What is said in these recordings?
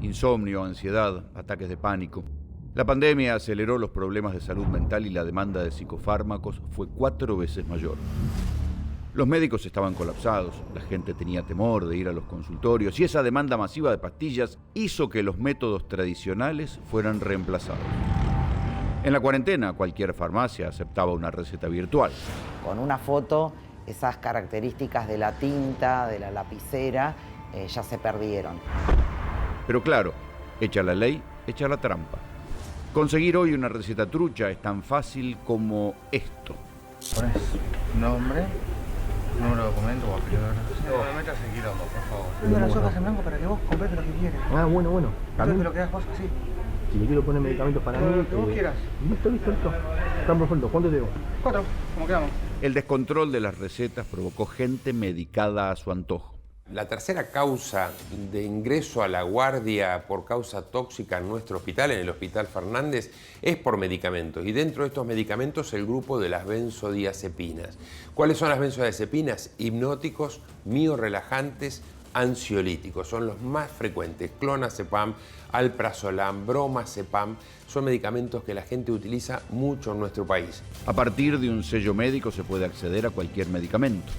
insomnio, ansiedad, ataques de pánico. La pandemia aceleró los problemas de salud mental y la demanda de psicofármacos fue 4 veces mayor. Los médicos estaban colapsados, la gente tenía temor de ir a los consultorios y esa demanda masiva de pastillas hizo que los métodos tradicionales fueran reemplazados. En la cuarentena, cualquier farmacia aceptaba una receta virtual. Con una foto, esas características de la tinta, de la lapicera, ya se perdieron. Pero claro, hecha la ley, hecha la trampa. Conseguir hoy una receta trucha es tan fácil como esto. Pones nombre, número de documento o apellido. No me metas en quilombo, por favor. Tengo las hojas en blanco para que vos compres lo que quieras. Ah, bueno. Entonces te lo quedás vos así. Si le quiero poner medicamentos para mí... Lo que vos quieras. Listo. Están perfecto. ¿Cuánto te debo? 4, como quedamos. El descontrol de las recetas provocó gente medicada a su antojo. La tercera causa de ingreso a la guardia por causa tóxica en nuestro hospital, en el Hospital Fernández, es por medicamentos. Y dentro de estos medicamentos, el grupo de las benzodiazepinas. ¿Cuáles son las benzodiazepinas? Hipnóticos, miorelajantes, ansiolíticos. Son los más frecuentes. Clonazepam, alprazolam, bromazepam. Son medicamentos que la gente utiliza mucho en nuestro país. A partir de un sello médico se puede acceder a cualquier medicamento.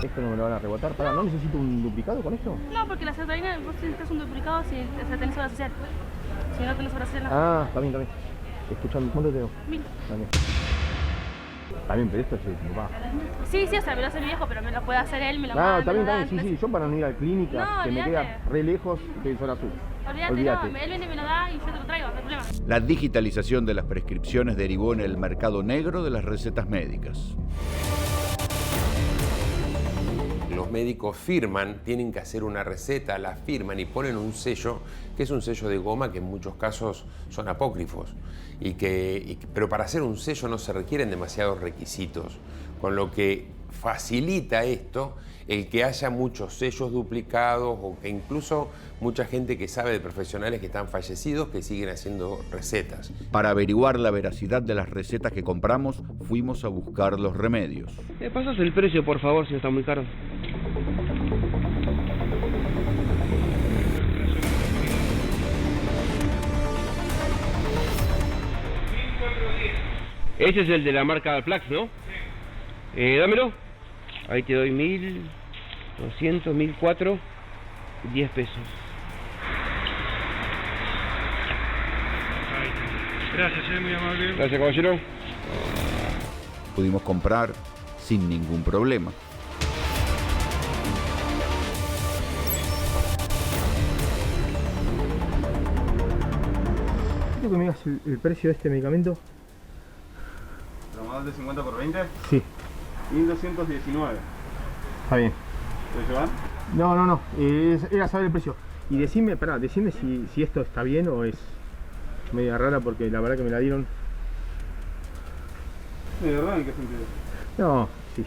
¿Esto no me lo van a rebotar? Pará, ¿no necesito un duplicado con esto? No, porque la sertralina, vos necesitas un duplicado si tenés obra social. Si no tenés obra social, no. Ah, está bien. Escuchame, ¿cuánto te debo? 1000. Está bien, pero esto es mi papá. Sí, o sea, me lo hace mi viejo, pero me lo puede hacer él, me lo No, manda, está me lo bien, da, sí. Yo para no ir a la clínica, No, que me olvídate. queda re lejos, estoy zona sur. Olvídate, no, él viene y me lo da y yo te lo traigo, no hay problema. La digitalización de las prescripciones derivó en el mercado negro de las recetas médicas. Los médicos firman, tienen que hacer una receta, la firman y ponen un sello, que es un sello de goma que en muchos casos son apócrifos. Pero para hacer un sello no se requieren demasiados requisitos, con lo que facilita esto el que haya muchos sellos duplicados o que incluso mucha gente que sabe de profesionales que están fallecidos que siguen haciendo recetas. Para averiguar la veracidad de las recetas que compramos, fuimos a buscar los remedios. ¿Me pasas el precio, por favor, si no está muy caro? Ese es el de la marca Flax, ¿no? Dámelo. Ahí te doy 1200, 1004, 10 pesos. Gracias, muy amable. Gracias, caballero. Pudimos comprar sin ningún problema. ¿Quiero que me digas el precio de este medicamento? ¿Tramador de 50 por 20? Sí. 1219. Está bien. ¿Puedes llevar? No. Era saber el precio. Y decime si esto está bien o es media rara porque la verdad que me la dieron. ¿De verdad? ¿En qué sentido? No, sí.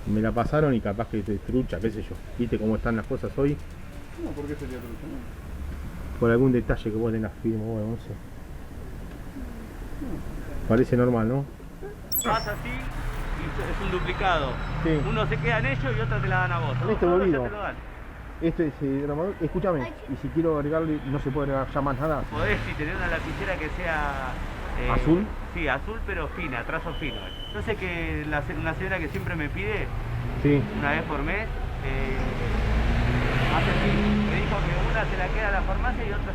Me la pasaron y capaz que te trucha, qué sé yo. ¿Viste cómo están las cosas hoy? No, ¿por qué sería trucha? Por algún detalle que vos tengas firme, bueno, no sé. Parece normal, ¿no? Pasa así y es un duplicado. Sí. Uno se queda en ellos y otro te la dan a vos. Listo, Todos boludo. ya te lo dan. Este es gramador. Escúchame, y si quiero agregarle, no se puede agregar ya más nada. Podés si tener una lapicera que sea... ¿Azul? Sí, azul pero fina, trazo fino. Yo sé que una señora que siempre me pide, Sí. una vez por mes, hace así. Me dijo que una se la queda a la farmacia y otra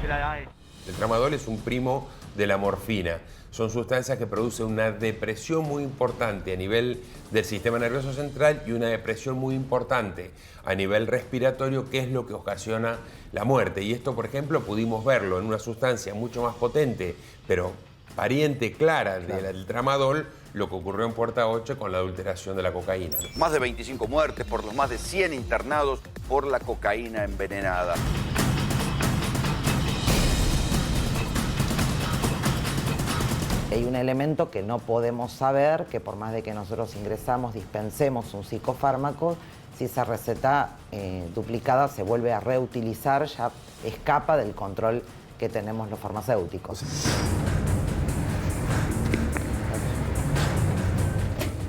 se la da a él. El tramadol es un primo de la morfina. Son sustancias que producen una depresión muy importante a nivel del sistema nervioso central y una depresión muy importante a nivel respiratorio, que es lo que ocasiona la muerte. Y esto, por ejemplo, pudimos verlo en una sustancia mucho más potente, pero pariente clara del tramadol, lo que ocurrió en Puerta 8 con la adulteración de la cocaína. Más de 25 muertes por los más de 100 internados por la cocaína envenenada. Hay un elemento que no podemos saber, que por más de que nosotros ingresamos, dispensemos un psicofármaco, si esa receta duplicada se vuelve a reutilizar, ya escapa del control que tenemos los farmacéuticos.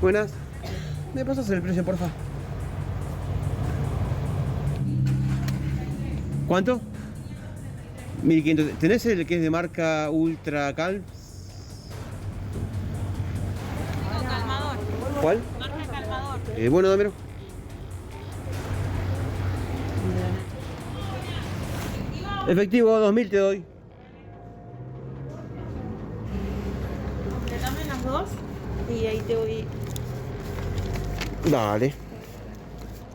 Buenas. ¿Me pasas el precio, porfa? ¿Cuánto? 1500. ¿Tenés el que es de marca Ultra Cal? Calmador. ¿Cuál? Marca Calmador. Bueno, dámelo. Efectivo, 2000 te doy. Dame las dos y ahí te voy. Dale.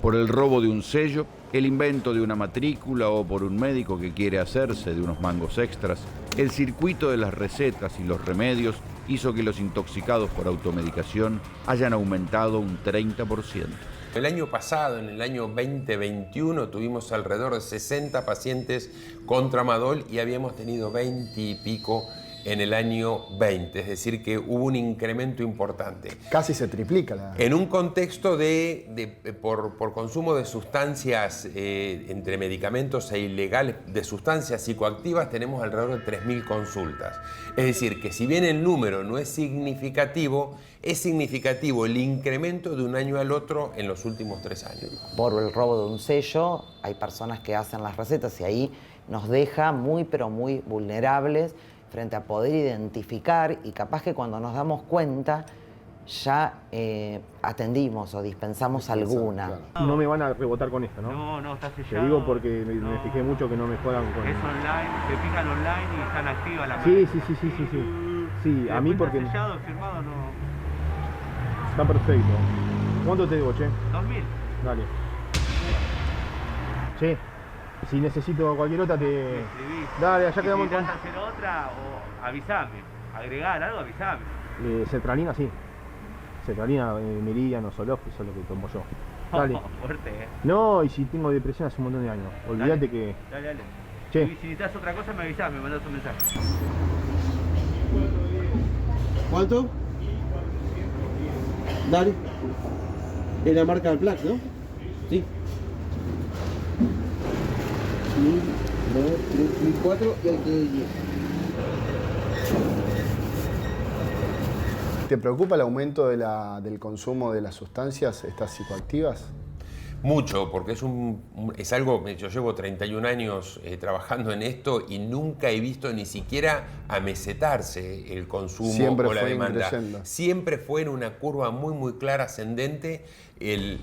Por el robo de un sello, el invento de una matrícula o por un médico que quiere hacerse de unos mangos extras, el circuito de las recetas y los remedios hizo que los intoxicados por automedicación hayan aumentado un 30%. El año pasado, en el año 2021, tuvimos alrededor de 60 pacientes con tramadol y habíamos tenido 20 y pico en el año 20, es decir que hubo un incremento importante. Casi se triplica la... En un contexto por consumo de sustancias, entre medicamentos e ilegales, de sustancias psicoactivas, tenemos alrededor de 3.000 consultas. Es decir, que si bien el número no es significativo el incremento de un año al otro en los últimos 3 años. Por el robo de un sello, hay personas que hacen las recetas y ahí nos deja muy, pero muy vulnerables frente a poder identificar y capaz que cuando nos damos cuenta ya atendimos o dispensamos alguna. No me van a rebotar con esto, ¿no? No, no, está sellado. Te digo porque me fijé mucho que no me jodan con... Es online, se fijan online y están activas las Sí, Sí, a mí porque... Está sellado, firmado, no... Está perfecto. ¿Cuánto te debo, che? 2000. Dale. Che, si necesito cualquier otra te... Dale, allá quedamos... Si necesitas hacer otra, o avísame. Agregar algo, avísame. Sertralina, sí. Sertralina, Meridiano, Zoloft, eso es lo que tomo yo. Dale. Fuerte, No, y si tengo depresión hace un montón de años. Olvídate que... Dale. Che. Y si necesitas otra cosa, me avisás, me mandás un mensaje. ¿Cuánto? Dale. Es la marca del Plax, ¿no? Sí. 1000, 2, 3, 1004 y ahí te doy 10. ¿Te preocupa el aumento del consumo de las sustancias, estas psicoactivas? Mucho, porque es algo que yo llevo 31 años trabajando en esto y nunca he visto ni siquiera amesetarse el consumo Siempre o la fue demanda. increciendo. Siempre fue en una curva muy, muy clara ascendente.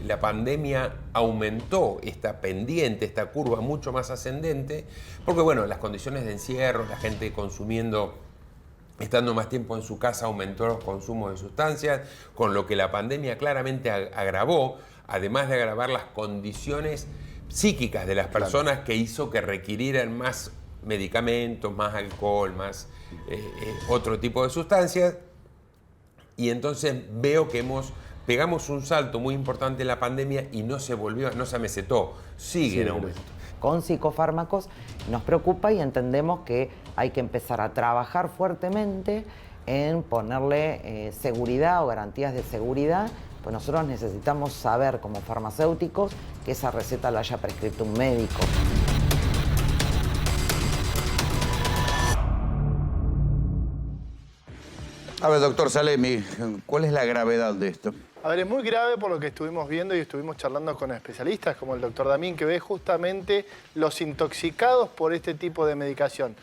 La pandemia aumentó esta pendiente, esta curva mucho más ascendente, porque bueno, las condiciones de encierro, la gente consumiendo, estando más tiempo en su casa, aumentó los consumos de sustancias, con lo que la pandemia claramente agravó, además de agravar las condiciones psíquicas de las personas, que hizo que requirieran más medicamentos, más alcohol, más otro tipo de sustancias. Y entonces veo que pegamos un salto muy importante en la pandemia y no se amesetó, sigue en aumento. Con psicofármacos nos preocupa y entendemos que hay que empezar a trabajar fuertemente en ponerle seguridad o garantías de seguridad. Pues nosotros necesitamos saber como farmacéuticos que esa receta la haya prescrito un médico. A ver, doctor Salemi, ¿cuál es la gravedad de esto? A ver, es muy grave por lo que estuvimos viendo y estuvimos charlando con especialistas como el doctor Damín, que ve justamente los intoxicados por este tipo de medicación.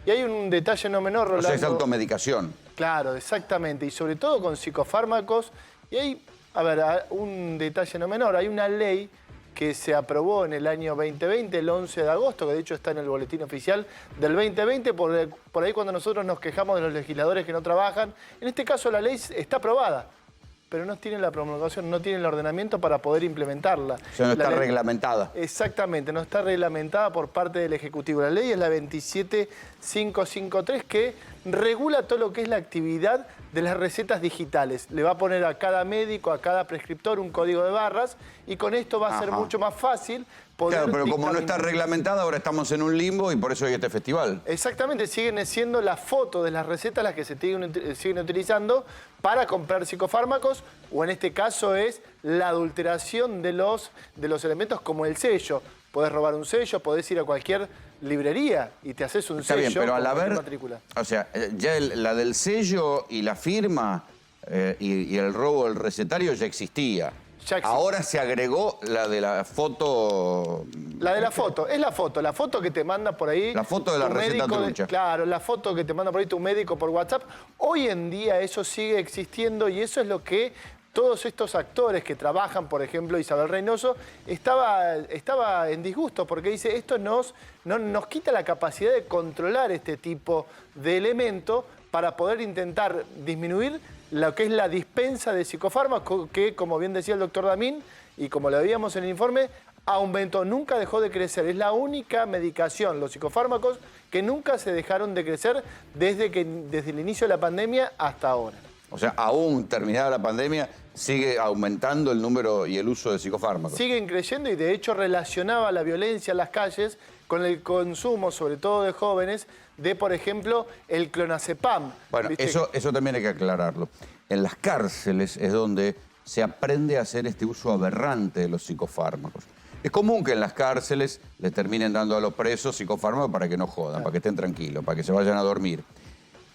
Y hay un detalle no menor, Rolando. O sea, es automedicación. Claro, exactamente. Y sobre todo con psicofármacos. Y hay, a ver, un detalle no menor. Hay una ley que se aprobó en el año 2020, el 11 de agosto, que de hecho está en el boletín oficial del 2020, por ahí cuando nosotros nos quejamos de los legisladores que no trabajan. En este caso la ley está aprobada, pero no tienen la promulgación, no tienen el ordenamiento para poder implementarla. O sea, no está reglamentada. Exactamente, no está reglamentada por parte del Ejecutivo. La ley es la 27553, que regula todo lo que es la actividad de las recetas digitales. Le va a poner a cada médico, a cada prescriptor un código de barras y con esto va a ser mucho más fácil poder... Claro, pero como no está reglamentada, ahora estamos en un limbo y por eso hay este festival. Exactamente, siguen siendo las fotos de las recetas las que se siguen utilizando para comprar psicofármacos, o en este caso es la adulteración de los elementos como el sello. Podés robar un sello, podés ir a cualquier librería y te haces un sello. Está bien, pero al haber... matrícula. O sea, ya la del sello y la firma y el robo del recetario ya existía. Ahora se agregó la de la foto. La de la foto, es la foto que te manda por ahí. La foto de la tu receta médico trucha. Claro, la foto que te manda por ahí tu médico por WhatsApp. Hoy en día eso sigue existiendo y eso es lo que todos estos actores que trabajan, por ejemplo, Isabel Reynoso, estaba en disgusto porque dice, esto nos quita la capacidad de controlar este tipo de elementos para poder intentar disminuir lo que es la dispensa de psicofármacos, que, como bien decía el doctor Damín, y como lo veíamos en el informe, aumentó, nunca dejó de crecer. Es la única medicación, los psicofármacos, que nunca se dejaron de crecer desde el inicio de la pandemia hasta ahora. O sea, aún terminada la pandemia, sigue aumentando el número y el uso de psicofármacos. Siguen creciendo y de hecho relacionaba la violencia en las calles con el consumo, sobre todo de jóvenes, de, por ejemplo, el clonazepam. Bueno, eso también hay que aclararlo. En las cárceles es donde se aprende a hacer este uso aberrante de los psicofármacos. Es común que en las cárceles le terminen dando a los presos psicofármacos para que no jodan, para que estén tranquilos, para que se vayan a dormir.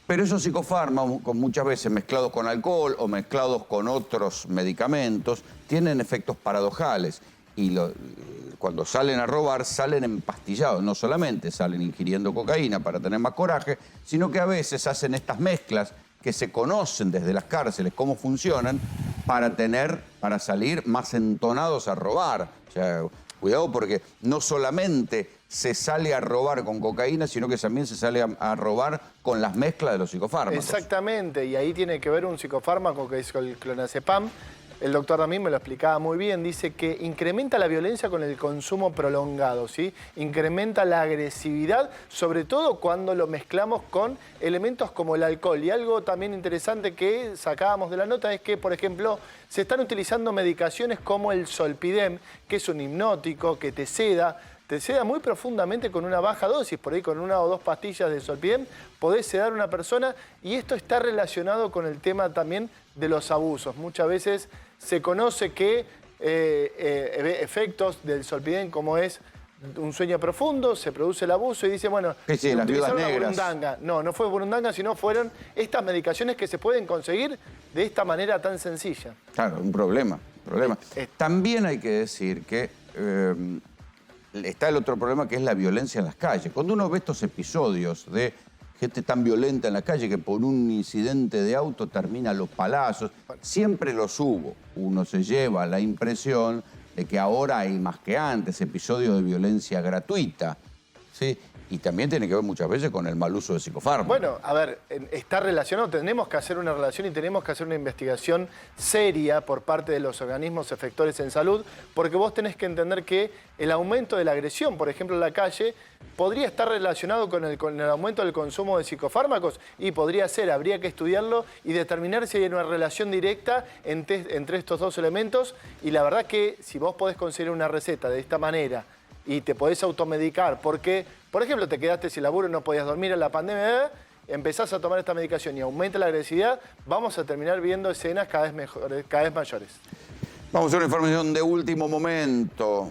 Pero esos psicofármacos, muchas veces mezclados con alcohol o mezclados con otros medicamentos, tienen efectos paradojales. Y cuando salen a robar, salen empastillados. No solamente salen ingiriendo cocaína para tener más coraje, sino que a veces hacen estas mezclas que se conocen desde las cárceles, cómo funcionan, para salir más entonados a robar. O sea, cuidado porque no solamente se sale a robar con cocaína, sino que también se sale a robar con las mezclas de los psicofármacos. Exactamente, y ahí tiene que ver un psicofármaco que es el clonazepam. El doctor Damín me lo explicaba muy bien, dice que incrementa la violencia con el consumo prolongado, ¿sí? Incrementa la agresividad, sobre todo cuando lo mezclamos con elementos como el alcohol. Y algo también interesante que sacábamos de la nota es que, por ejemplo, se están utilizando medicaciones como el Zolpidem, que es un hipnótico, que te seda muy profundamente con una baja dosis, por ahí con 1 o 2 pastillas de Zolpidem podés sedar a una persona, y esto está relacionado con el tema también de los abusos. Muchas veces se conoce que efectos del Zolpidem, como es un sueño profundo, se produce el abuso y dice, bueno, sí, las viudas negras. burundanga. No fue burundanga, sino fueron estas medicaciones que se pueden conseguir de esta manera tan sencilla. Claro, un problema. También hay que decir que está el otro problema, que es la violencia en las calles. Cuando uno ve estos episodios de gente tan violenta en la calle que por un incidente de auto termina a los palazos, siempre los hubo. Uno se lleva la impresión de que ahora hay más que antes episodios de violencia gratuita, ¿sí? Y también tiene que ver muchas veces con el mal uso de psicofármacos. Bueno, a ver, está relacionado. Tenemos que hacer una relación y tenemos que hacer una investigación seria por parte de los organismos efectores en salud, porque vos tenés que entender que el aumento de la agresión, por ejemplo, en la calle, podría estar relacionado con el aumento del consumo de psicofármacos, y podría ser, habría que estudiarlo y determinar si hay una relación directa entre estos dos elementos. Y la verdad que si vos podés conseguir una receta de esta manera y te podés automedicar porque, por ejemplo, te quedaste sin laburo y no podías dormir en la pandemia, empezás a tomar esta medicación y aumenta la agresividad, vamos a terminar viendo escenas cada vez mayores. Vamos a una información de último momento.